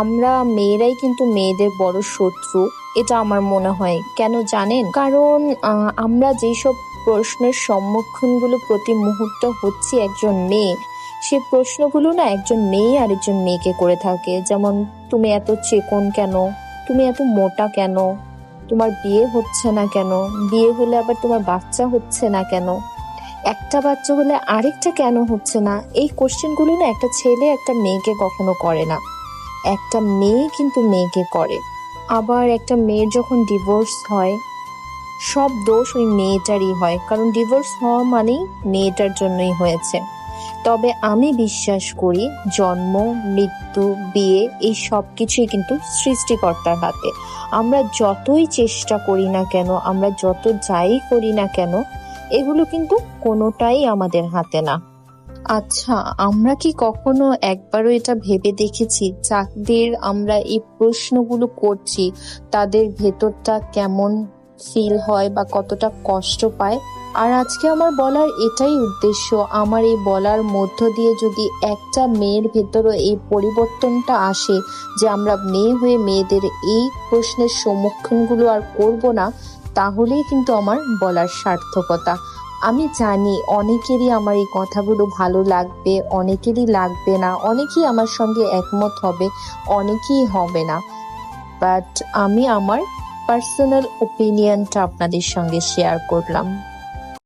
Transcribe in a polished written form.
আমরা মেয়েরাই কিন্তু মেয়েদের বড় শত্রু, এটা আমার মনে হয়। কেন জানেন? কারণ আমরা যেসব প্রশ্নের সম্মুখীনগুলো প্রতি মুহূর্তে হচ্ছি একজন মেয়ে, সে প্রশ্নগুলো না একজন মেয়ে আরেকজন মেয়েকে করে থাকে। যেমন, তুমি এত চিকন কেন? তুমি এত মোটা কেন? তোমার বিয়ে হচ্ছে না কেন? বিয়ে হলে আবার তোমার বাচ্চা হচ্ছে না কেন? একটা বাচ্চা হলে আরেকটা কেন হচ্ছে না? এই কোশ্চেনগুলো না একটা ছেলে একটা মেয়েকে কখনো করে না, একটা মেয়ে কিন্তু মেয়েকে করে। আবার একটা মেয়ের যখন ডিভোর্স হয়, সব দোষ ওই মেয়েটারই হয়, কারণ ডিভোর্স হওয়া মানেই মেয়েটার জন্যই হয়েছে। তবে আমি বিশ্বাস করি জন্ম, মৃত্যু, বিয়ে এই সব কিছুই কিন্তু সৃষ্টিকর্তার হাতে। আমরা যতই চেষ্টা করি না কেন, আমরা যত যাই করি না কেন, এগুলো কিন্তু কোনোটাই আমাদের হাতে না। আচ্ছা, আমরা কি কখনো একবারও এটা ভেবে দেখেছি যাদের আমরা এই প্রশ্নগুলো করছি তাদের ভেতরটা কেমন ফিল হয় বা কতটা কষ্ট পায়? আর আজকে আমার বলার এটাই উদ্দেশ্য, আমার এই বলার মধ্য দিয়ে যদি একটা মেয়ের ভেতরও এই পরিবর্তনটা আসে যে আমরা মেয়ে হয়ে মেয়েদের এই প্রশ্নের সম্মুখীনগুলো আর করব না, তাহলেই কিন্তু আমার বলার সার্থকতা। আমি জানি অনেকেরই আমার এই কথাগুলো ভালো লাগবে, অনেকেরই লাগবে না, অনেকেই আমার সঙ্গে একমত হবে, অনেকেই হবে না। বাট আমি আমার পার্সোনাল ওপিনিয়নটা আপনাদের সঙ্গে শেয়ার করলাম।